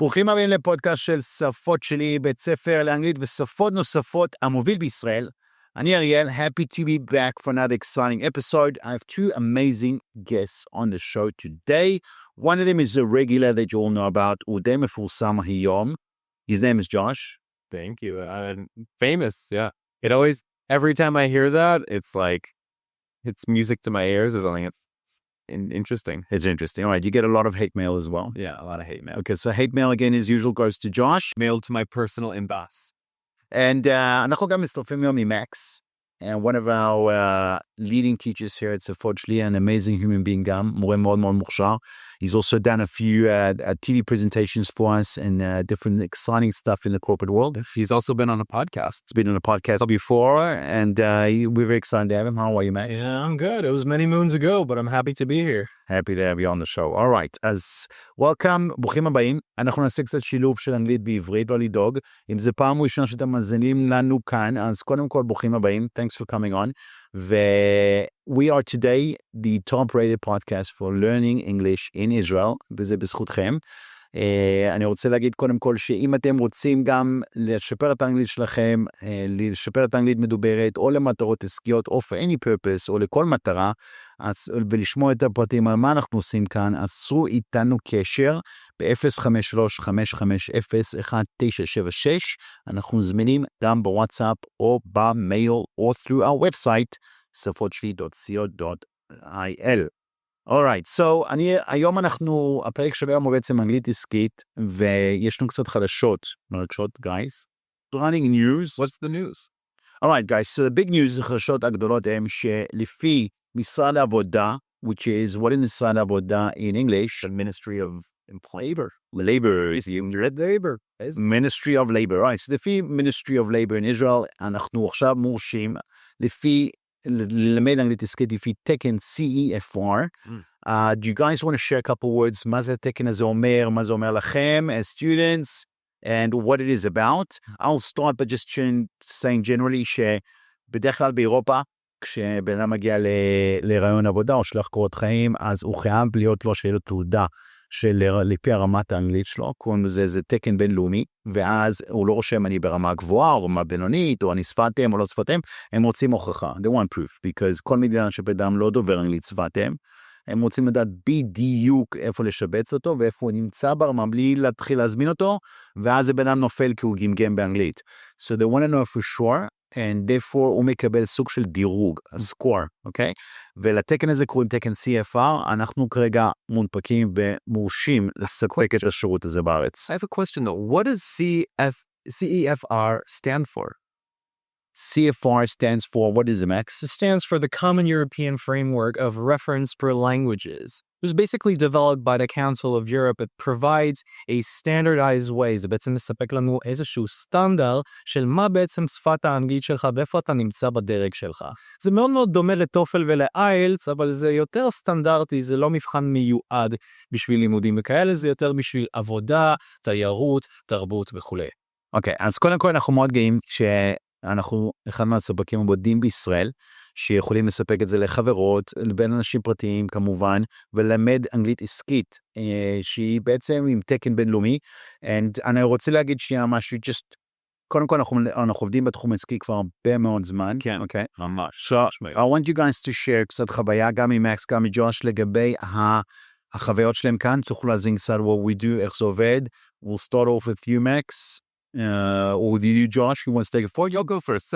ברוכים הבאים לפודקאסט של שפות שלי, בית ספר לאנגלית ושפות נוספות המוביל בישראל. אני אריאל, happy to be back for another exciting episode. I have two amazing guests on the show today. One of them is a regular that you all know about, הוא די מפורסם היום. His name is Josh. Thank you. Famous, yeah. It always, every time I hear that, it's like, it's music to my ears or something. It's interesting. It's interesting. All right, you get a lot of hate mail as well. Yeah, a lot of hate mail. Okay, so hate mail again as usual goes to Josh. Mailed to my personal inbox. And אנחנו גם מצטרפים היום ממקס. And one of our leading teachers here at שפות שלי, an amazing human being גם, מורה מאוד מאוד מוכשר. He's also done a few TV presentations for us and different exciting stuff in the corporate world. He's also been on a podcast. He's been on a podcast before, and we're very excited to have him. How are you, Max? Yeah, I'm good. It was many moons ago, but I'm happy to be here. Happy to have you on the show. All right, אז welcome, ברוכים הבאים. אנחנו נעשה קצת שילוב של אנגלית בעברית, לא לדאוג. אם זה פעם ראשונה שאתם מאזינים לנו כאן, אז קודם כל ברוכים הבאים. Thanks for coming on. We are today the top-rated podcast for learning English in Israel, וזה בזכותכם. אני רוצה להגיד קודם כל שאם אתם רוצים גם לשפר את האנגלית שלכם, לשפר את האנגלית מדוברת, או למטרות עסקיות, או for any purpose, או לכל מטרה, ולשמוע את הפרטים על מה אנחנו עושים כאן, עשו איתנו קשר ב-053-550-1976. אנחנו זמינים גם בוואטסאפ, או במייל, או through our website, safotshli.co.il. Alright, so היום הפרק של היום הוא בעצם אנגלית עסקית, ויש לנו קצת חדשות, מרגשות, guys. Running news. What's the news? Alright, guys, so the big news, החדשות הגדולות הם שלפי משרד העבודה, which is, what is משרד העבודה in English? The Ministry of Labor. Labor. Labor. Ministry of Labor, right. So לפי Ministry of Labor in Israel, אנחנו עכשיו מורשים, לפי ללמד אנגלית עסקית לפי תקן CEFR. Do you guys want to share a couple words? מה זה התקן הזה אומר? מה זה אומר לכם as students? And what it is about? I'll start by just saying generally שבדרך כלל באירופה, כשבן אדם מגיע לרעיון עבודה או שלח קורות חיים, אז הוא חייב להיות לו שיהיה לו תעודה לפי הרמת האנגלית שלו, קוראים לזה, זה תקן בינלאומי, ואז הוא לא רושם אני ברמה גבוהה, או רמה בינונית, או אני שפתם או לא שפתם, הם רוצים הוכחה, they want proof, because כל מדינה שבדם לא דובר אנגלית שפתם, הם רוצים לדעת בדיוק איפה לשבץ אותו, ואיפה הוא נמצא ברמה, בלי להתחיל להזמין אותו, ואז זה בן אדם נופל כי הוא גמגם באנגלית. So they want to know for sure, and therefore הוא מקבל סוג של דירוג, score, אוקיי? ולתקן הזה קוראים תקן CFR, אנחנו כרגע מונפקים ומורשים לספק את השירות הזה בארץ. I have a question though. What does CEFR stand for? CFR stands for, what is it, Max? It stands for the Common European Framework of Reference for Languages. It was basically developed by the Council of Europe. It provides a standardized way. זה בעצם מספק לנו איזשהו סטנדרט של מה בעצם שפת האנגלית שלך ואיפה אתה נמצא בדרג שלך. זה מאוד מאוד דומה לטופל ולאיילס, אבל זה יותר סטנדרטי, זה לא מבחן מיועד בשביל לימודים וכאלה, זה יותר בשביל עבודה, תיירות, תרבות וכו'. אוקיי, אז קודם כל אנחנו מאוד גאים שאנחנו אחד מהספקים הבודדים בישראל, שיכולים לספק את זה לחברות, לבין אנשים פרטיים כמובן, ולמד אנגלית עסקית, שהיא בעצם עם תקן בינלאומי, אני רוצה להגיד שנייה משהו, קודם כל אנחנו עובדים בתחום עסקי כבר הרבה מאוד זמן. כן, אוקיי? ממש. So, I want you guys to share קצת חוויה, גם עם מקס, גם עם ג'וש, לגבי החוויות שלהם כאן, תוכלו להזין קצת what we do, איך זה עובד. We'll start off with you, Max. Or do you, Josh, who wants to take it forward? You'll go first.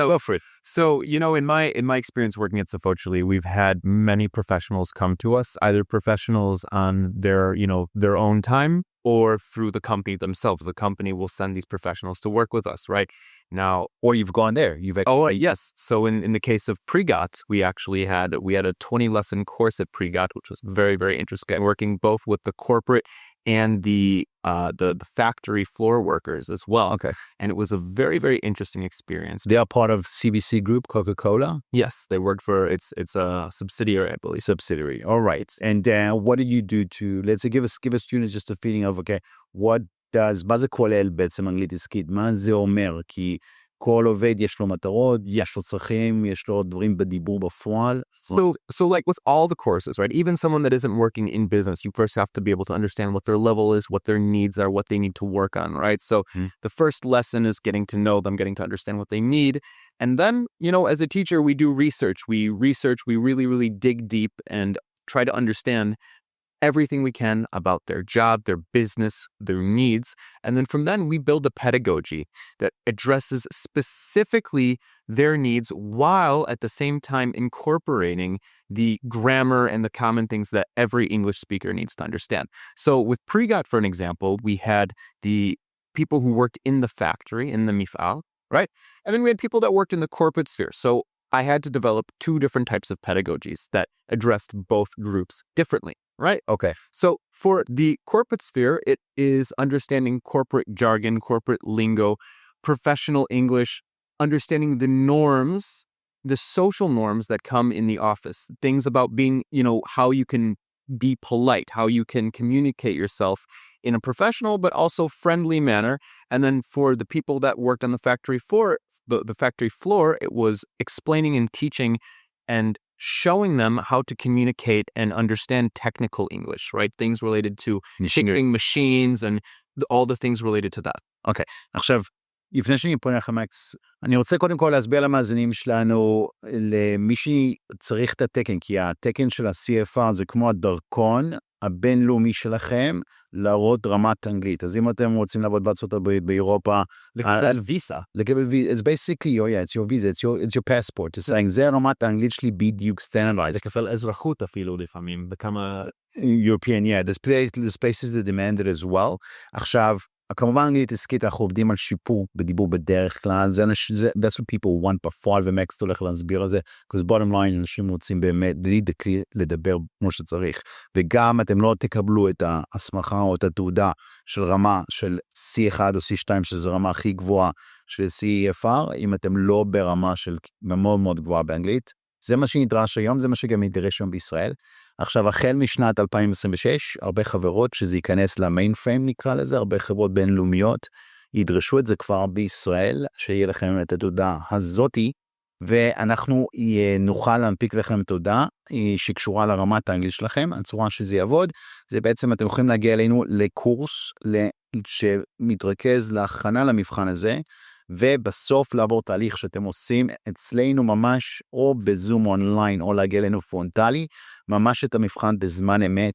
So, you know, in my experience working at שפות שלי, we've had many professionals come to us, either professionals on their own time or through the company themselves. The company will send these professionals to work with us, right? Now, or you've gone there. Yes. So in the case of Pregot, we had a 20-lesson course at Pregot, which was very, very interesting, working both with the corporate and the factory floor workers as well. Okay. And it was a very, very interesting experience. They are part of CBC Group, Coca-Cola? Yes, they work for, it's a subsidiary, I believe. Subsidiary, all right. And what did you do to, let's say, give us students just a feeling of, okay, what does, מה זה כולל בעצם אנגלית עסקית? מה זה אומר? כי כל עובד יש לו מטרות, יש לו צרכים, יש לו דברים בדיבור בפועל. So like with all the courses, right? Even someone that isn't working in business, you first have to be able to understand what their level is, what their needs are, what they need to work on, right? So the first lesson is getting to know them, getting to understand what they need. And then, as a teacher, we do research. We really, really dig deep and try to understand everything we can about their job, their business, their needs. And then from then we build a pedagogy that addresses specifically their needs while at the same time incorporating the grammar and the common things that every English speaker needs to understand. So with Prigat, for an example, we had the people who worked in the factory, in the mif'al, right? And then we had people that worked in the corporate sphere. So I had to develop two different types of pedagogies that addressed both groups differently. Right? Okay. So for the corporate sphere, it is understanding corporate jargon, corporate lingo, professional English, understanding the norms, the social norms that come in the office, things about being, how you can be polite, how you can communicate yourself in a professional but also friendly manner. And then for the people that worked on the factory floor, it was explaining and teaching and showing them how to communicate and understand technical English, right? Things related to fixing machines and all the things related to that. אוקיי, עכשיו, לפני שאני פונה לך, מקס, אני רוצה קודם כל להסביר למאזינים שלנו, למי שצריך את התקן, כי התקן של ה-CFR זה כמו הדרכון הבינלאומי שלכם, להראות רמת אנגלית. אז אם אתם רוצים לעבוד בארצות הברית, באירופה, לקבל ויזה. לקבל ויזה, it's basically, it's your visa, it's your passport. it's saying, זה רמת האנגלית שלי בדיוק standardized. לקבל אזרחות אפילו לפעמים, בכמה... European, yeah, there's places that demand it as well. עכשיו, כמובן אנגלית עסקית, אנחנו עובדים על שיפור בדיבור בדרך כלל, that's what people want בפועל, ומקס הולך להסביר על זה, because bottom line, אנשים רוצים באמת, לדבר כמו שצריך, וגם אתם לא תקבלו את ההסמכה או את התעודה של רמה של C1 או C2, שזו רמה הכי גבוהה של CFR, אם אתם לא ברמה של מאוד מאוד גבוהה באנגלית, זה מה שנדרש היום, זה מה שגם ידרש היום בישראל. עכשיו, החל משנת 2026, הרבה חברות שזה ייכנס למיין פריים נקרא לזה, הרבה חברות בינלאומיות ידרשו את זה כבר בישראל, שיהיה לכם את התעודה הזאתי, ואנחנו נוכל להנפיק לכם תעודה שקשורה לרמת האנגלית שלכם. הצורה שזה יעבוד, זה בעצם אתם יכולים להגיע אלינו לקורס שמתרכז להכנה למבחן הזה, ובסוף לעבור תהליך שאתם עושים אצלנו ממש, או בזום אונליין, או להגיע אלינו פרונטלי, ממש את המבחן בזמן אמת,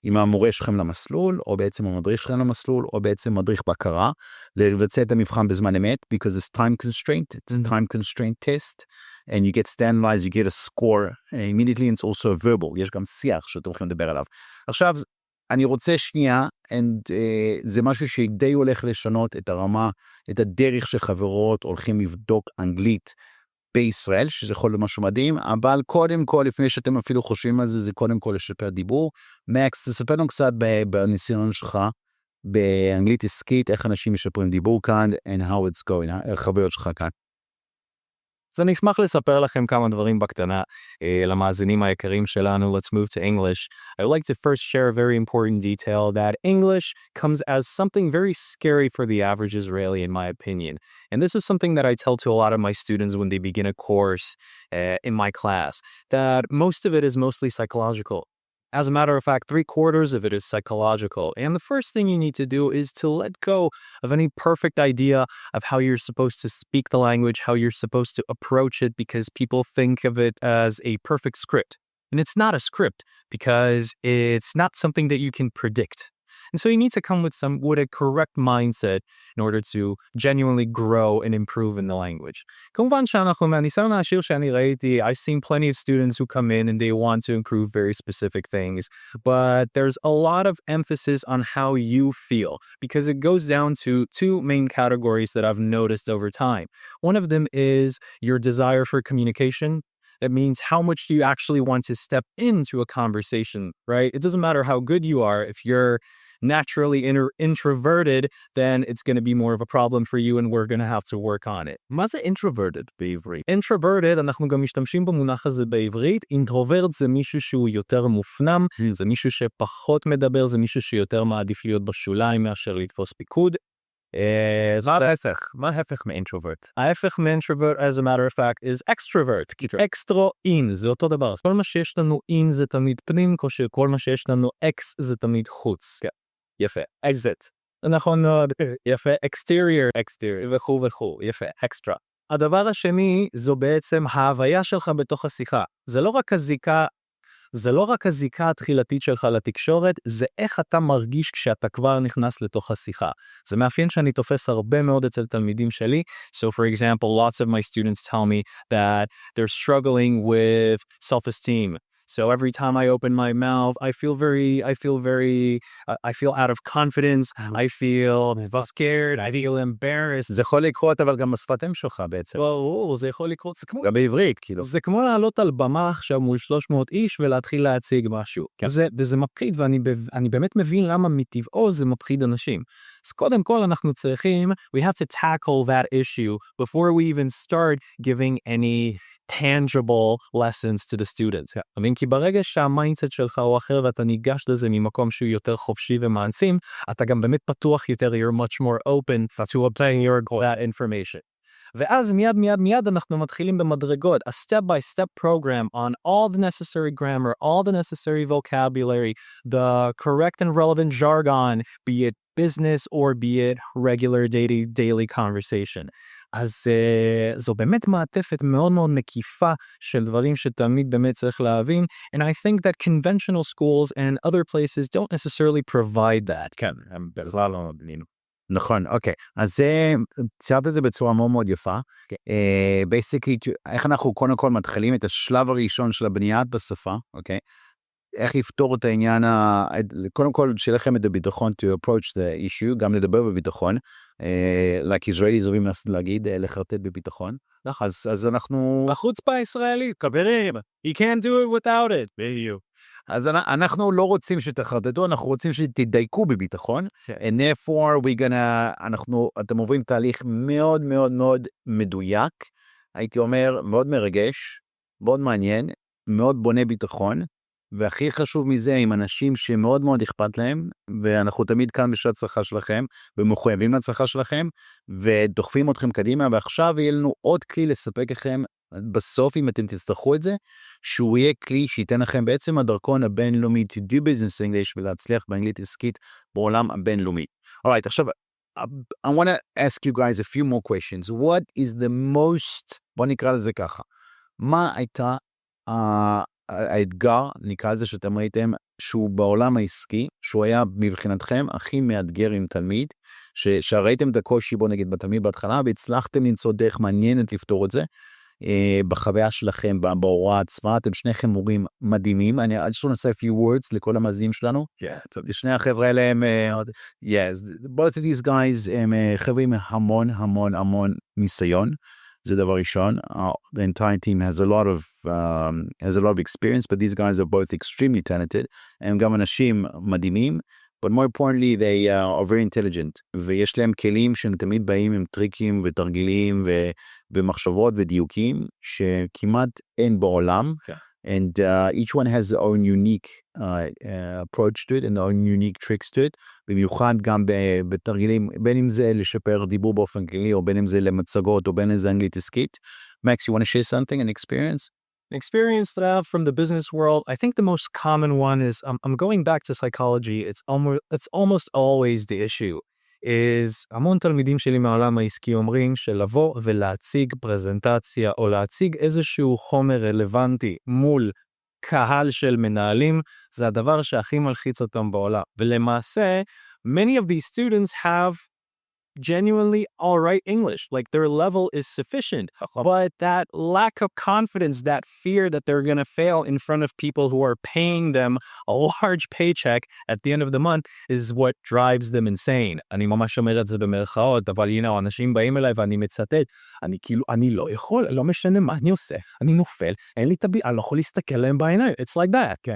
עם המורה שלכם למסלול, או בעצם המדריך שלכם למסלול, או בעצם מדריך בקרה, לבצע את המבחן בזמן אמת, because it's time constraint, it's a time constraint test, and you get standardized, you get a score, immediately it's also verbal, יש גם שיח שאתם יכולים לדבר עליו. עכשיו, אני רוצה שנייה, זה משהו שדי הולך לשנות את הרמה, את הדרך שחברות הולכים לבדוק אנגלית בישראל, שזה יכול להיות משהו מדהים, אבל קודם כל, לפני שאתם אפילו חושבים על זה, זה קודם כל לשפר דיבור. מקס, תספר לנו קצת בניסיון שלך, באנגלית עסקית, איך אנשים משפרים דיבור כאן, and how it's going, החוויות שלך כאן. אז אני אשמח לספר לכם כמה דברים בקטנה למאזינים היקרים שלנו. Let's move to English. I would like to first share a very important detail that English comes as something very scary for the average Israeli, in my opinion. And this is something that I tell to a lot of my students when they begin a course in my class, that most of it is mostly psychological. As a matter of fact, 3/4 of it is psychological. And the first thing you need to do is to let go of any perfect idea of how you're supposed to speak the language, how you're supposed to approach it, because people think of it as a perfect script. And it's not a script because it's not something that you can predict. And so you need to come with a correct mindset in order to genuinely grow and improve in the language. כמובן שאנחנו מהניסיון העשיר שאני ראיתי, I've seen plenty of students who come in and they want to improve very specific things, but there's a lot of emphasis on how you feel, because it goes down to two main categories that I've noticed over time. One of them is your desire for communication. That means how much do you actually want to step into a conversation, right? It doesn't matter how good you are. If you're naturally introverted, then it's going to be more of a problem for you and we're going to have to work on it. מה זה introverted בעברית? Introverted, אנחנו גם משתמשים במונח הזה בעברית. Introvert זה מישהו שהוא יותר מופנם, זה מישהו שפחות מדבר, זה מישהו שיותר מעדיף להיות בשוליים מאשר לתפוס פיקוד. מה ההפך מ-introvert? ההפך מ-introvert, as a matter of fact, is extrovert. extro-in, זה אותו דבר. כל מה שיש לנו in זה תמיד פנים, כל מה שיש לנו x זה תמיד חוץ. יפה. exit. נכון מאוד. יפה. exterior וכו' וכו'. יפה. extra. הדבר השני זו בעצם ההוויה שלך בתוך השיחה. זה לא רק הזיקה התחילתית שלך לתקשורת, זה איך אתה מרגיש כשאתה כבר נכנס לתוך השיחה. זה מאפיין שאני תופס הרבה מאוד אצל תלמידים שלי. So for example, lots of my students tell me that they're struggling with self-esteem. So every time I open my mouth, I feel out of confidence, I feel scared, I feel embarrassed. זה יכול לקרות אבל גם בשפת אם שלך בעצם. זה יכול לקרות, זה כמו... גם בעברית, כאילו. זה כמו לעלות על במה עכשיו מול 300 איש ולהתחיל להציג משהו. וזה מפחיד, ואני באמת מבין למה מטבעו זה מפחיד אנשים. אז קודם כל אנחנו צריכים, we have to tackle that issue before we even start giving any tangible lessons to the students. כי ברגע שהמיינדסט שלך הוא אחר ואתה ניגש לזה ממקום שהוא יותר חופשי ומעצים, אתה גם באמת פתוח יותר, you're much more open to obtain that information. ואז מיד אנחנו מתחילים במדרגות, a step-by-step program on all the necessary grammar, all the necessary vocabulary, the correct and relevant jargon, be it business or be it regular daily conversation. אז זו באמת מעטפת מאוד מאוד מקיפה של דברים שתמיד באמת צריך להבין, and I think that conventional schools and other places don't necessarily provide that. כן, הם בכלל לא נותנים. נכון, אוקיי. אז ציירת את זה בצורה מאוד מאוד יפה. basically, איך אנחנו קודם כל מתחילים את השלב הראשון של הבניית בשפה, אוקיי? איך לפתור את העניין, קודם כל שלכם את הביטחון to approach the issue, גם לדבר בביטחון, like Israelis אוהבים להגיד, לחרטט בביטחון. אז אנחנו... החוצפה הישראלית, חברים, you can't do it without it. אז אנחנו לא רוצים שתחרטטו, אנחנו רוצים שתדייקו בביטחון, and therefore אתם עוברים תהליך מאוד מאוד מאוד מדויק, הייתי אומר מאוד מרגש, מאוד מעניין, מאוד בונה ביטחון, והכי חשוב מזה עם אנשים שמאוד מאוד אכפת להם, ואנחנו תמיד כאן בשביל הצלחה שלכם, ומחויבים להצלחה שלכם, ודוחפים אתכם קדימה, ועכשיו יהיה לנו עוד כלי לספק לכם, בסוף אם אתם תצטרכו את זה, שהוא יהיה כלי שייתן לכם בעצם הדרכון הבינלאומי to do business English, ולהצליח באנגלית עסקית בעולם הבינלאומי. Alright, עכשיו, I want to ask you guys a few more questions. What is the most, בוא נקרא לזה ככה, מה הייתה האתגר, נקרא לזה שאתם ראיתם, שהוא בעולם העסקי, שהוא היה מבחינתכם הכי מאתגר עם תלמיד, שראיתם את הקושי בו נגיד בתלמיד בהתחלה, והצלחתם למצוא דרך מעניינת לפתור את זה, בחוויה שלכם, בהוראה עצמה, אתם שניכם מורים מדהימים, אני just want to say a few words לכל המאזינים שלנו, שני החבר'ה האלה הם, both of these guys הם חבר'ה עם המון המון המון ניסיון, זה דבר ראשון. The entire team has a lot of experience, but these guys are both extremely talented. הם גם אנשים מדהימים, but more importantly, they are very intelligent. ויש להם כלים שהם תמיד באים עם טריקים ותרגילים ומחשבות ודיוקים שכמעט אין בעולם. And each one has their own unique approach to it and their own unique tricks to it. במיוחד גם בתרגילים, בין אם זה לשפר דיבור באופן כללי, או בין אם זה למצגות, או בין אם זה אנגלית עסקית. Max, you want to share something, an experience? An experience that I have from the business world, I think the most common one is, I'm going back to psychology, it's almost always the issue. is המון תלמידים שלי מהעולם העסקי אומרים שלבוא ולהציג פרזנטציה או להציג איזשהו חומר רלוונטי מול קהל של מנהלים זה הדבר שהכי מלחיץ אותם בעולם. ולמעשה, many of these students have genuinely all right English, like their level is sufficient, but that lack of confidence, that fear that they're going to fail in front of people who are paying them a large paycheck at the end of the month is what drives them insane. אני ממש אומר את זה במרכאות, אבל אנשים באים אליי ואני מצטט, אני לא יכול, לא משנה מה אני עושה, אני נופל, אין לי תביע, אני לא יכול להסתכל להם בעיניים, it's like that,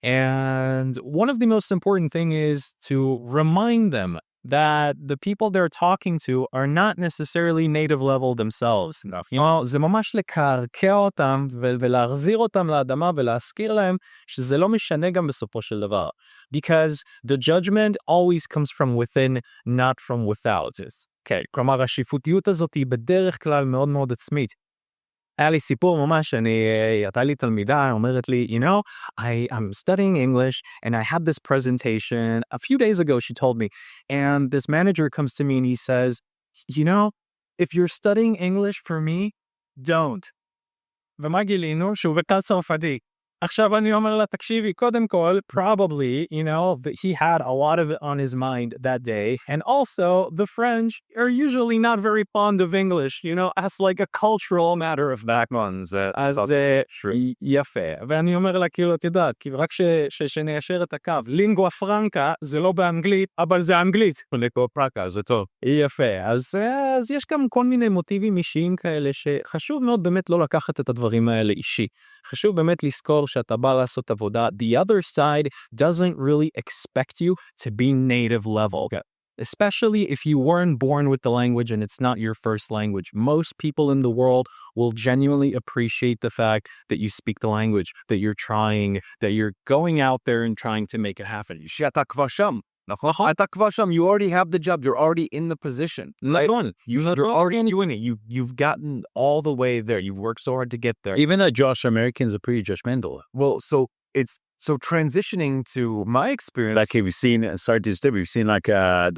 and one of the most important thing is to remind them that the people they're talking to are not necessarily native level themselves. זה ממש לקרקע אותם ולהחזיר אותם לאדמה ולהזכיר להם שזה לא משנה גם בסופו של דבר. Because the judgment always comes from within, not from without. כן, כלומר השיפוטיות הזאת היא בדרך כלל מאוד מאוד עצמית. היה לי סיפור ממש, הייתה לי תלמידה, אומרת לי, you know, I'm studying English and I had this presentation a few days ago, she told me, and this manager comes to me and he says, you know, if you're studying English for me, don't. ומה גילינו? שהוא בכלל צרפתי. עכשיו אני אומר לה, תקשיבי, קודם כל, probably, you know, that he had a lot of it on his mind that day. And also, the French are usually not very fond of English, you know, as like a cultural matter of fact. אז זה יפה. ואני אומר לה, כאילו, את יודעת, כי רק שניישר את הקו, לינגואה פרנקה זה לא באנגלית, אבל זה אנגלית. לינגואה פרנקה, זה טוב. יפה. אז יש גם כל מיני מוטיבים אישיים כאלה, שחשוב מאוד באמת לא לקחת את הדברים האלה אישי. חשוב באמת לזכור שאתה בא לעשות עבודה. The other side doesn't really expect you to be native level. Okay. Especially if you weren't born with the language and it's not your first language. Most people in the world will genuinely appreciate the fact that you speak the language, that you're trying, that you're going out there and trying to make it happen. שאתה כבר שם. נכון? אתה כבר שם. You already have the job. You're already in the position. You're already doing it. You've gotten all the way there. You've worked so hard to get there. Even though Josh, Americans are pretty judgmental. Well, so transitioning to my experience. Like if you've seen, sorry to disturb you, you've seen like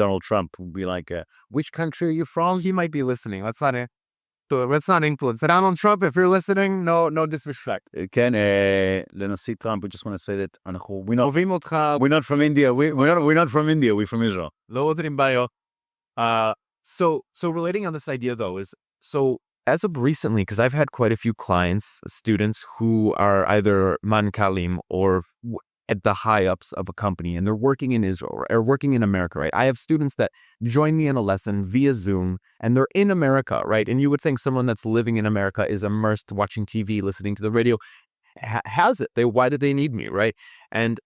Donald Trump would be like, which country are you from? He might be listening. Let's not influence. Donald Trump, if you're listening, no disrespect. כן, לנשיא טראמפ, we just want to say that we're not from India. We're not from India. We're from Israel. לא רוצים בעיות. So relating on this idea though is, so as of recently, because I've had quite a few clients, students who are either mankalim or at the high ups of a company, and they're working in Israel or working in America, right? I have students that join me in a lesson via Zoom, and they're in America, right? And you would think someone that's living in America is immersed watching TV, listening to the radio, has it. Why do they need me, right? And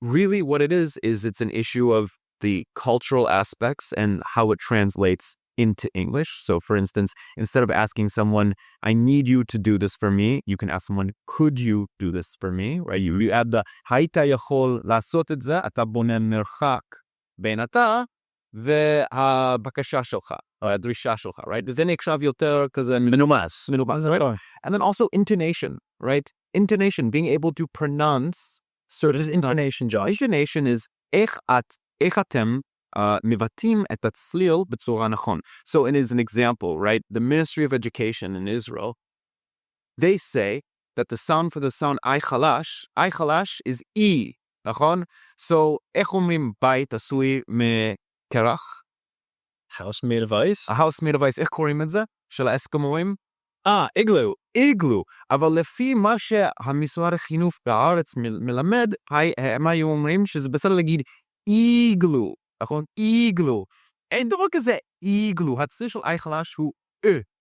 really what it is it's an issue of the cultural aspects and how it translates into English. So for instance, instead of asking someone, I need you to do this for me, you can ask someone, could you do this for me? Right? You add the, היית יכול לעשות את זה, אתה בונה מרחק בין אתה והבקשה שלך, או הדרישה שלך, right? זה נחשב יותר כזה מנומס. Right? And then also intonation, right? Intonation, being able to pronounce certain intonation, Josh. Intonation is איך אתם מבטאים את הצליל בצורה נכון. So it is an example, right? The Ministry of Education in Israel, they say that the sound for the sound I חלש is E, נכון? So איך אומרים בית עשוי מקרח? House made of ice? A house made of ice, איך קוראים את זה? של האסקימואים? Igloo. איגלו. אבל לפי מה שהמשרד החינוך בארץ מלמד, הם היו אומרים שזה בסדר להגיד איגלו. נכון? איגלו. אין דבר כזה איגלו. הצליל של I חלש הוא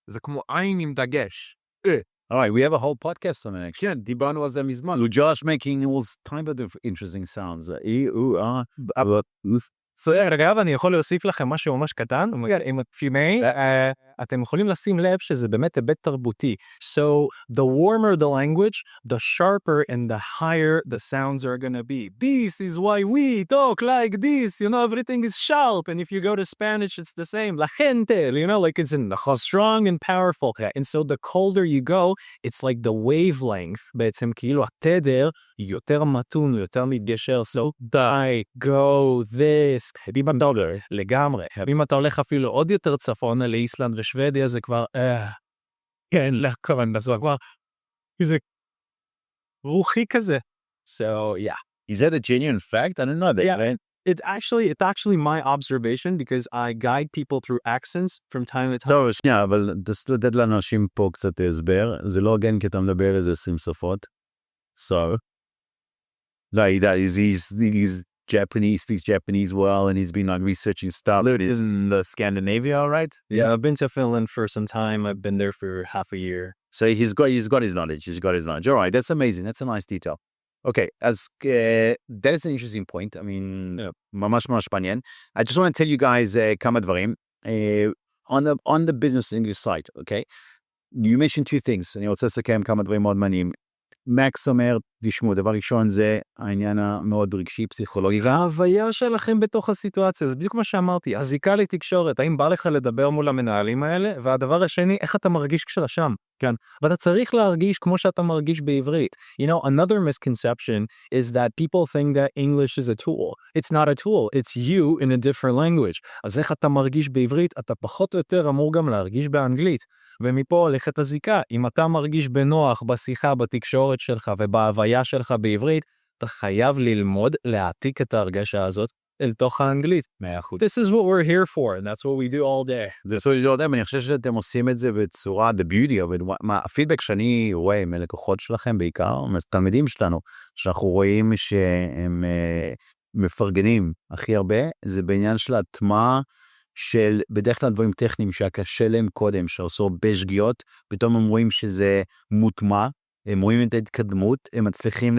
זה כמו עין עם דגש. All right, we have a whole podcast on it. כן, דיברנו על זה מזמן. Josh making all type of interesting sounds. רגע, אני יכול להוסיף לכם משהו ממש קטן. אם אתם יכולים לשים לב שזה באמת היבט תרבותי. So, the warmer the language, the sharper and the higher the sounds are going to be. This is why we talk like this. You know, everything is sharp. And if you go to Spanish, it's the same. La gente, you know, like it's strong and powerful. And so the colder you go, it's like the wavelength. בעצם כאילו התדר יותר מתון, יותר מתגשר. So, die, go, this. אם אתה הולך לגמרי. אם אתה הולך אפילו עוד יותר צפונה לאיסלנד ושוודיה, זה כבר, כן, לכוון, זה כבר, זה רוחי כזה. So, yeah. Is that a genuine fact? I don't know that. Yeah. Right? It's actually my observation because I guide people through accents from time to time. לא, שנייה, אבל לתת לאנשים פה קצת הסבר. זה לא הוגן כי אתה מדבר איזה 20 שפות. So, he's Japanese, speaks Japanese well, and he's been like researching stuff. In the Scandinavia, right? Yeah, I've been to Finland for some time. I've been there for half a year. So he's got his knowledge. He's got his knowledge. All right, that's amazing. That's a nice detail. Okay, as that is an interesting point. I mean, ממש ממש מעניין. I just want to tell you guys כמה דברים. On the business English side, okay? You mentioned two things. אני רוצה לסכם כמה דברים מאוד מעניינים. מקס אומר, תשמעו, דבר ראשון זה העניין המאוד רגשי, פסיכולוגי. וההוויה שלכם בתוך הסיטואציה, זה בדיוק מה שאמרתי, הזיקה לתקשורת, האם בא לך לדבר מול המנהלים האלה, והדבר השני, איך אתה מרגיש כשאתה שם, כן? ואתה צריך להרגיש כמו שאתה מרגיש בעברית. You know, another misconception is that people think that English is a tool. It's not a tool, it's you in a different language. אז איך אתה מרגיש בעברית, אתה פחות או יותר אמור גם להרגיש באנגלית. ומפה הולכת הזיקה. אם אתה מרגיש בנוח בשיחה, בתקשורת שלך ובהוויה שלך בעברית, אתה חייב ללמוד להעתיק את ההרגשה הזאת אל תוך האנגלית. 100%. This is what we're here for, and that's what we do all day. זה סוג של אני חושב שאתם עושים את זה בצורה, the beauty of it, הפידבק שאני רואה מלקוחות שלכם בעיקר, מתלמידים שלנו, שאנחנו רואים שהם מפרגנים הכי הרבה, זה בעניין של הטמעה, של בדרך כלל דברים טכניים שהקשה להם קודם, שעשו הרבה שגיאות, פתאום הם רואים שזה מוטמע, הם רואים את ההתקדמות, הם מצליחים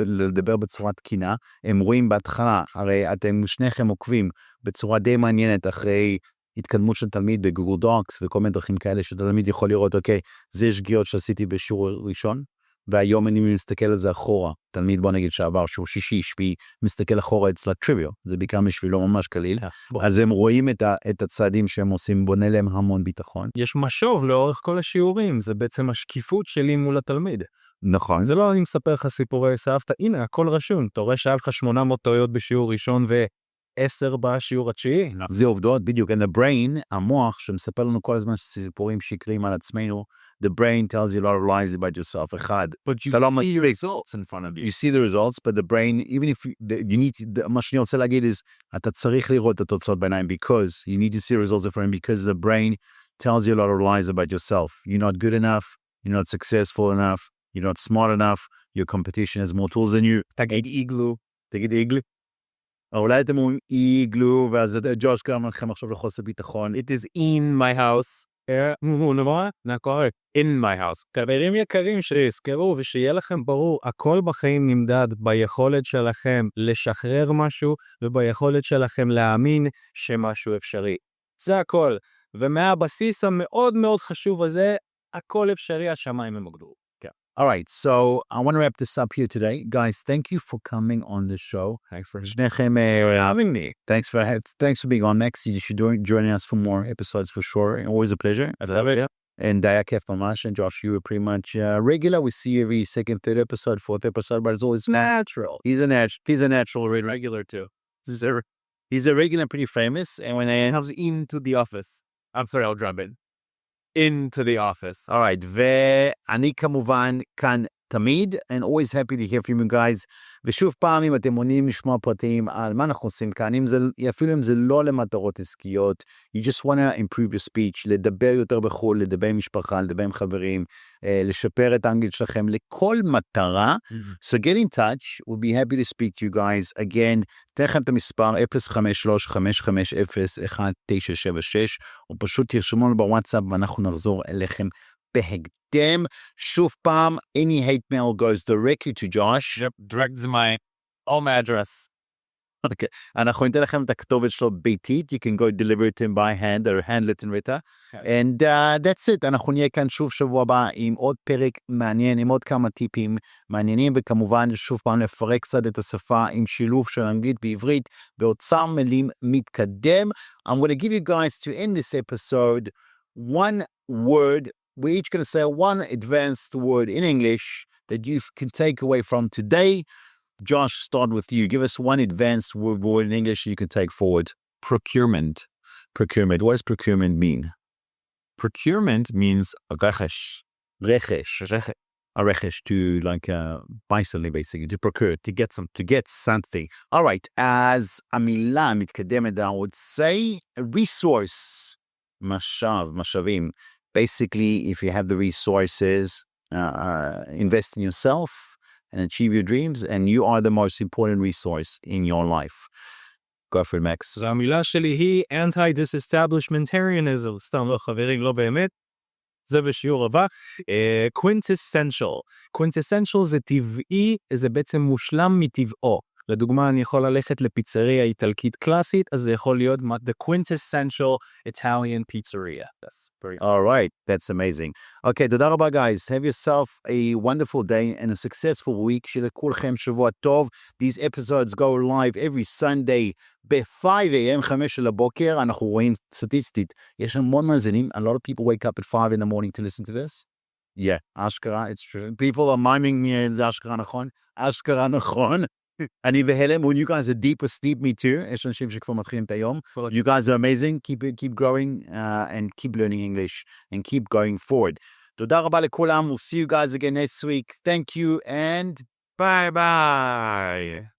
לדבר בצורה תקינה, הם רואים בהתחלה, הרי אתם שניכם עוקבים בצורה די מעניינת אחרי התקדמות של תלמיד בגוגל דוקס וכל מיני דרכים כאלה, שתלמיד יכול לראות, אוקיי, זה שגיאות שעשיתי בשיעור ראשון, והיום אני מסתכל על זה אחורה, תלמיד בוא נגיד שעבר שהוא שישי, שביעי, מסתכל אחורה אצלה טריוויו, זה בעיקר בשבילו ממש קליל, אז הם רואים את הצעדים שהם עושים, בונה להם המון ביטחון. יש משוב לאורך כל השיעורים, זה בעצם השקיפות שלי מול התלמיד. נכון. זה לא אני מספר לך סיפורי סבתא, הנה הכל רשום, אתה רואה שהיה לך 800 טעויות בשיעור ראשון ו10 בשיעור התשיעי. זה עובדות בדיוק, and the brain, המוח שמספר לנו כל הזמן סיפורים שקריים על עצמנו, the brain tells you a lot of lies about yourself. אחד. But you see the results in front of you. You see the results, but the brain, even if you need, מה שאני רוצה להגיד is, אתה צריך לראות את התוצאות בעיניים, because you need to see results in front of you, because the brain tells you a lot of lies about yourself. You're not good enough, you're not successful enough, you're not smart enough, your competition has more tools than you. תגיד איגלו. תגיד איגלו. אולי אתם אומרים איגלו, ואז ג'וש קרם לכם עכשיו לחוסר ביטחון. It is in my house. in my house. חברים יקרים שיזכרו ושיהיה לכם ברור, הכל בחיים נמדד ביכולת שלכם לשחרר משהו וביכולת שלכם להאמין שמשהו אפשרי. זה הכל. ומהבסיס המאוד מאוד חשוב הזה, הכל אפשרי, השמיים הם הגדול. All right, so I want to wrap this up here today. Guys, thank you for coming on the show. Thanks for having me. Thanks for being on, Max. You should join us for more episodes for sure. Always a pleasure. I love it, yeah. And היה כיף ממש, and Josh, you were pretty much regular. We see you every second, third episode, fourth episode, but it's always natural. He's a natural regular too. He's a regular, pretty famous, and when I comes into the office. I'm sorry, I'll drop in. Into the office. All right, ואני כמובן כאן תמיד, and always happy to hear from you guys. ושוב פעם, אם אתם עונים לשמוע פרטים על מה אנחנו עושים כאן, אפילו אם זה לא למטרות עסקיות, you just want to improve your speech, לדבר יותר בחול, לדבר עם משפחה, לדבר עם חברים, לשפר את האנגלית שלכם לכל מטרה. So get in touch, we'll be happy to speak to you guys. Again, תן לכם את המספר 053-550-1976, או פשוט תרשמו לנו בוואטסאפ, ואנחנו נחזור אליכם בהקדם. שוב פעם, any hate mail goes directly to Josh. Yep, direct to my home address. Okay. אנחנו ניתן לכם את הכתובת שלו ביתית. You can go deliver it to him by hand or handwritten written. And that's it. אנחנו נהיה כאן שוב שבוע הבא עם עוד פרק מעניין, עם עוד כמה טיפים מעניינים, וכמובן שוב פעם לפרק קצת את השפה עם שילוב של אנגלית בעברית באוצר מילים מתקדם. I'm going to give you guys to end this episode one word. We're each going to say one advanced word in English that you can take away from today. Josh, start with you. Give us one advanced word in English you can take forward. Procurement. Procurement. What does procurement mean? Procurement means rechesh. Rechesh. A rechesh, to like buy something basically, to procure, to get something. All right. As המילה מתקדמת, I would say a resource. משאבים. Basically, if you have the resources, invest in yourself and achieve your dreams, and you are the most important resource in your life. Go for it, Max. אז המילה שלי היא anti-disestablishmentarianism. סתם לא חברים, לא באמת. זה בשיעור הבא. quintessential. quintessential זה טבעי, זה בעצם מושלם מטבעו. לדוגמה, אני יכול ללכת לפיצריה איטלקית קלאסית, אז זה יכול להיות the quintessential Italian pizzeria. That's very All right, that's amazing. Okay, תודה רבה, guys. Have yourself a wonderful day and a successful week. שלכולכם שבוע טוב. These episodes go live every Sunday ב-5 a.m. 5 לבוקר. אנחנו רואים סטטיסטית. יש המון מאזינים. A lot of people wake up at 5 in the morning to listen to this. Yeah, אשכרה, it's true. People are miming me, זה אשכרה נכון. אשכרה נכון. אני בהלם, when you guys are deep asleep, me too. יש אנשים שכבר מתחילים את היום. You guys are amazing. Keep growing and keep learning English and keep going forward. תודה רבה לכולם. We'll see you guys again next week. Thank you and Bye bye.